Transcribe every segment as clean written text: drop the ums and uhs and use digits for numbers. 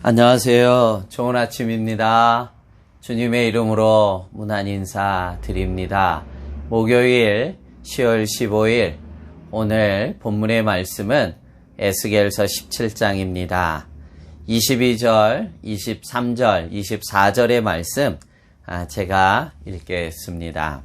안녕하세요. 좋은 아침입니다. 주님의 이름으로 문안 인사 드립니다. 목요일 10월 15일 오늘 본문의 말씀은 에스겔서 17장입니다. 22절, 23절, 24절의 말씀 제가 읽겠습니다.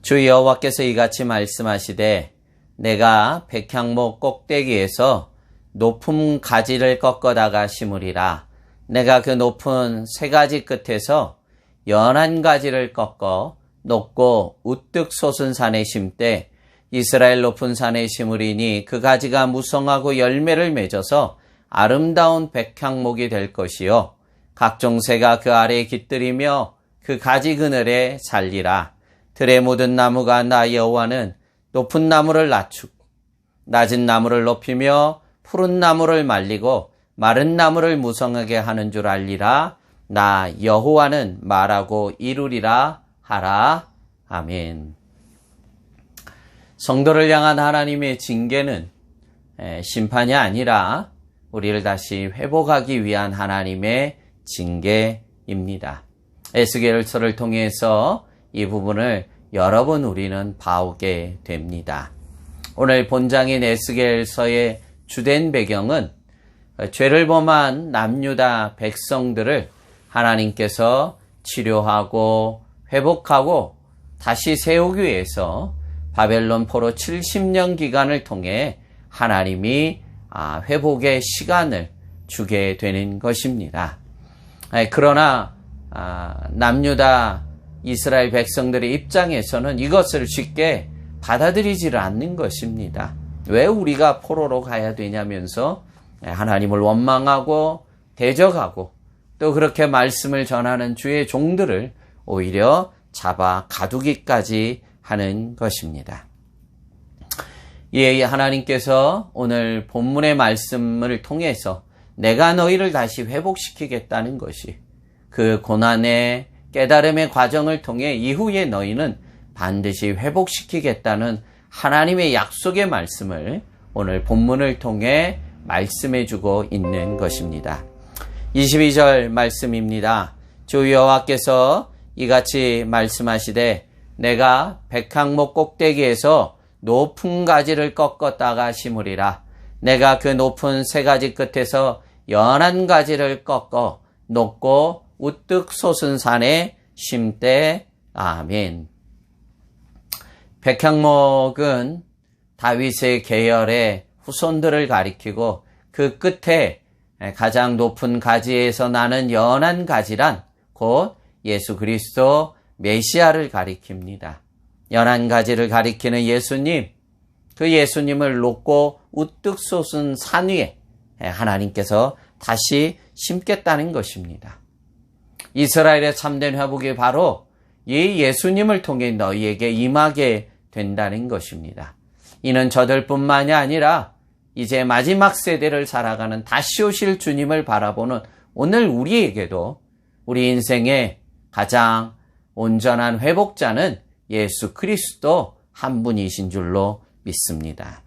주 여호와께서 이같이 말씀하시되 내가 백향목 꼭대기에서 높은 가지를 꺾어다가 심으리라. 내가 그 높은 세 가지 끝에서 연한 가지를 꺾어 높고 우뚝 솟은 산에 심되 이스라엘 높은 산에 심으리니 그 가지가 무성하고 열매를 맺어서 아름다운 백향목이 될 것이요 각종 새가 그 아래에 깃들이며 그 가지 그늘에 살리라. 들의 모든 나무가 나 여호와는 높은 나무를 낮추고 낮은 나무를 높이며 푸른 나무를 말리고 마른 나무를 무성하게 하는 줄 알리라. 나 여호와는 말하고 이루리라 하라. 아멘. 성도를 향한 하나님의 징계는 심판이 아니라 우리를 다시 회복하기 위한 하나님의 징계입니다. 에스겔서를 통해서 이 부분을 여러 번 우리는 봐오게 됩니다. 오늘 본장인 에스겔서의 주된 배경은 죄를 범한 남유다 백성들을 하나님께서 치료하고 회복하고 다시 세우기 위해서 바벨론 포로 70년 기간을 통해 하나님이 회복의 시간을 주게 되는 것입니다. 그러나 남유다 이스라엘 백성들의 입장에서는 이것을 쉽게 받아들이지를 않는 것입니다. 왜 우리가 포로로 가야 되냐면서 하나님을 원망하고 대적하고 또 그렇게 말씀을 전하는 주의 종들을 오히려 잡아 가두기까지 하는 것입니다. 이에 하나님께서 오늘 본문의 말씀을 통해서 내가 너희를 다시 회복시키겠다는 것이 그 고난의 깨달음의 과정을 통해 이후에 너희는 반드시 회복시키겠다는 하나님의 약속의 말씀을 오늘 본문을 통해 말씀해주고 있는 것입니다. 22절 말씀입니다. 주 여호와께서 이같이 말씀하시되 내가 백향목 꼭대기에서 높은 가지를 꺾었다가 심으리라. 내가 그 높은 세 가지 끝에서 연한 가지를 꺾어 높고 우뚝 솟은 산에 심되. 아멘. 백향목은 다윗의 계열의 후손들을 가리키고 그 끝에 가장 높은 가지에서 나는 연한 가지란 곧 예수 그리스도 메시아를 가리킵니다. 연한 가지를 가리키는 예수님, 그 예수님을 높고 우뚝 솟은 산 위에 하나님께서 다시 심겠다는 것입니다. 이스라엘의 참된 회복이 바로 이 예수님을 통해 너희에게 임하게 된다는 것입니다. 이는 저들뿐만이 아니라 이제 마지막 세대를 살아가는 다시 오실 주님을 바라보는 오늘 우리에게도 우리 인생의 가장 온전한 회복자는 예수 그리스도 한 분이신 줄로 믿습니다.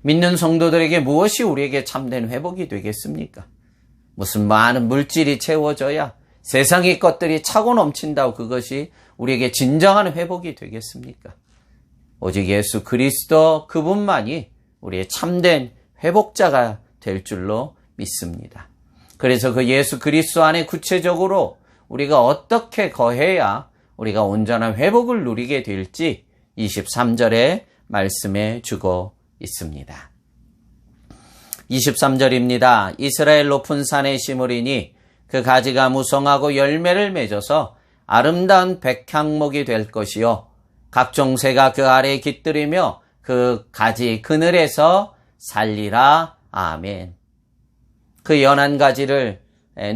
믿는 성도들에게 무엇이 우리에게 참된 회복이 되겠습니까? 무슨 많은 물질이 채워져야 세상의 것들이 차고 넘친다고 그것이 우리에게 진정한 회복이 되겠습니까? 오직 예수 그리스도 그분만이 우리의 참된 회복자가 될 줄로 믿습니다. 그래서 그 예수 그리스도 안에 구체적으로 우리가 어떻게 거해야 우리가 온전한 회복을 누리게 될지 23절에 말씀해 주고 있습니다. 23절입니다. 이스라엘 높은 산에 심으리니 그 가지가 무성하고 열매를 맺어서 아름다운 백향목이 될 것이요 각종 새가 그 아래에 깃들이며 그 가지 그늘에서 살리라. 아멘. 그 연한 가지를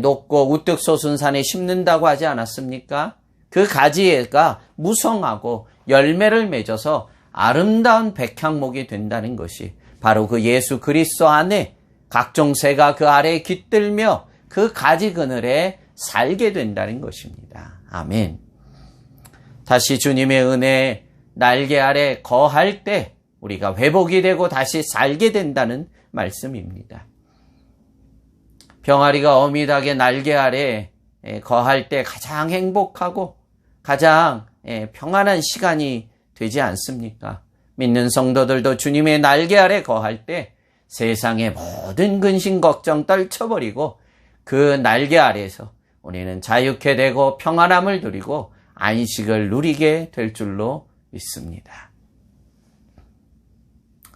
높고 우뚝 솟은 산에 심는다고 하지 않았습니까? 그 가지가 무성하고 열매를 맺어서 아름다운 백향목이 된다는 것이 바로 그 예수 그리스도 안에 각종 새가 그 아래에 깃들며 그 가지 그늘에 살게 된다는 것입니다. 아멘. 다시 주님의 은혜 날개 아래 거할 때 우리가 회복이 되고 다시 살게 된다는 말씀입니다. 병아리가 어미닭의 날개 아래 거할 때 가장 행복하고 가장 평안한 시간이 되지 않습니까? 믿는 성도들도 주님의 날개 아래 거할 때 세상의 모든 근심 걱정 떨쳐버리고 그 날개 아래에서 우리는 자유케 되고 평안함을 누리고 안식을 누리게 될 줄로 믿습니다.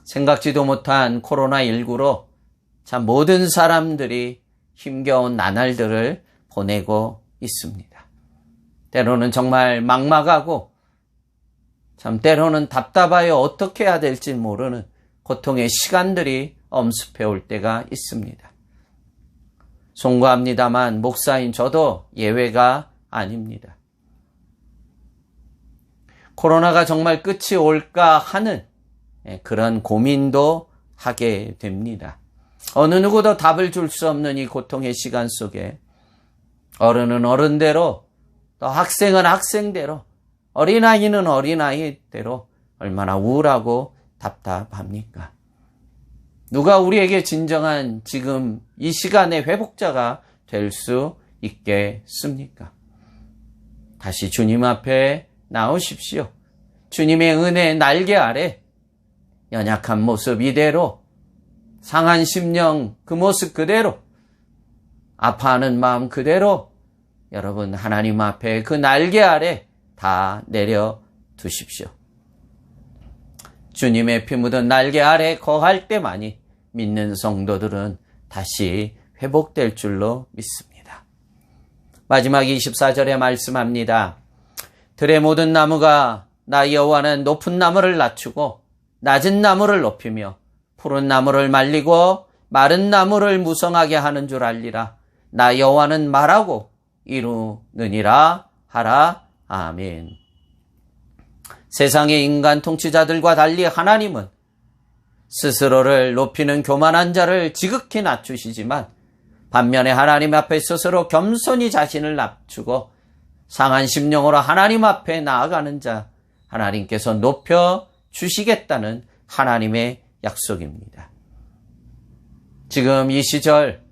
생각지도 못한 코로나19로 참 모든 사람들이 힘겨운 나날들을 보내고 있습니다. 때로는 정말 막막하고 참 때로는 답답하여 어떻게 해야 될지 모르는 고통의 시간들이 엄습해 올 때가 있습니다. 송구합니다만 목사인 저도 예외가 아닙니다. 코로나가 정말 끝이 올까 하는 그런 고민도 하게 됩니다. 어느 누구도 답을 줄 수 없는 이 고통의 시간 속에 어른은 어른대로 또 학생은 학생대로 어린아이는 어린아이대로 얼마나 우울하고 답답합니까? 누가 우리에게 진정한 지금 이 시간의 회복자가 될 수 있겠습니까? 다시 주님 앞에 나오십시오. 주님의 은혜의 날개 아래 연약한 모습 이대로 상한 심령 그 모습 그대로 아파하는 마음 그대로 여러분 하나님 앞에 그 날개 아래 다 내려두십시오. 주님의 피 묻은 날개 아래 거할 때만이 믿는 성도들은 다시 회복될 줄로 믿습니다. 마지막 24절에 말씀합니다. 들의 모든 나무가 나 여호와는 높은 나무를 낮추고 낮은 나무를 높이며 푸른 나무를 말리고 마른 나무를 무성하게 하는 줄 알리라. 나 여호와는 말하고 이루느니라 하라. 아멘. 세상의 인간 통치자들과 달리 하나님은 스스로를 높이는 교만한 자를 지극히 낮추시지만 반면에 하나님 앞에 스스로 겸손히 자신을 낮추고 상한 심령으로 하나님 앞에 나아가는 자 하나님께서 높여 주시겠다는 하나님의 약속입니다. 지금 이 시절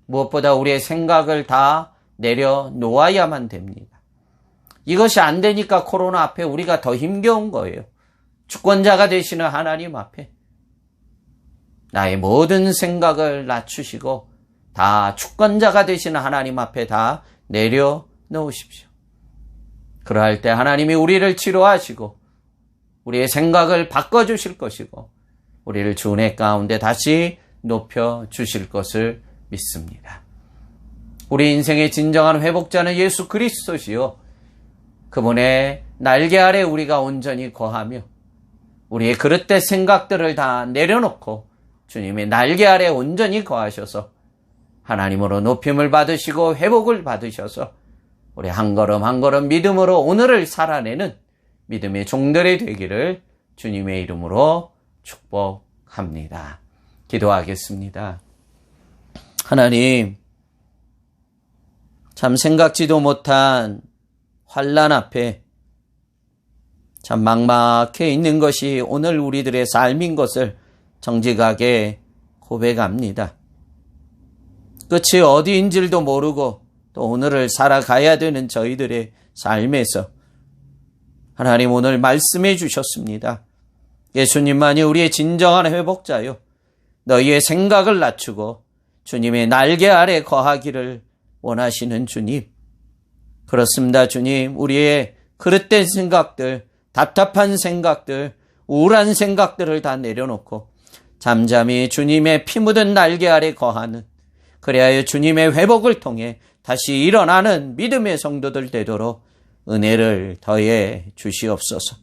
무엇보다 우리의 생각을 다 내려놓아야만 됩니다. 이것이 안 되니까 코로나 앞에 우리가 더 힘겨운 거예요. 주권자가 되시는 하나님 앞에 나의 모든 생각을 낮추시고 다 주권자가 되시는 하나님 앞에 다 내려놓으십시오. 그러할 때 하나님이 우리를 치료하시고 우리의 생각을 바꿔주실 것이고 우리를 주 은혜 가운데 다시 높여주실 것을 믿습니다. 우리 인생의 진정한 회복자는 예수 그리스도시요 그분의 날개 아래 우리가 온전히 거하며 우리의 그릇된 생각들을 다 내려놓고 주님의 날개 아래 온전히 거하셔서 하나님으로 높임을 받으시고 회복을 받으셔서 우리 한 걸음 한 걸음 믿음으로 오늘을 살아내는 믿음의 종들이 되기를 주님의 이름으로 축복합니다. 기도하겠습니다. 하나님, 참 생각지도 못한 환난 앞에 참 막막해 있는 것이 오늘 우리들의 삶인 것을 정직하게 고백합니다. 끝이 어디인 줄도 모르고 또 오늘을 살아가야 되는 저희들의 삶에서 하나님 오늘 말씀해 주셨습니다. 예수님만이 우리의 진정한 회복자요 너희의 생각을 낮추고 주님의 날개 아래 거하기를 원하시는 주님. 그렇습니다. 주님, 우리의 그릇된 생각들, 답답한 생각들, 우울한 생각들을 다 내려놓고 잠잠히 주님의 피 묻은 날개 아래 거하는, 그리하여 주님의 회복을 통해 다시 일어나는 믿음의 성도들 되도록 은혜를 더해 주시옵소서.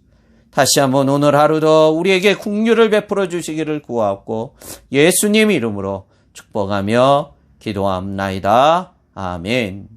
다시 한번 오늘 하루도 우리에게 긍휼을 베풀어 주시기를 구하옵고 예수님 이름으로 축복하며 기도합나이다. 아멘.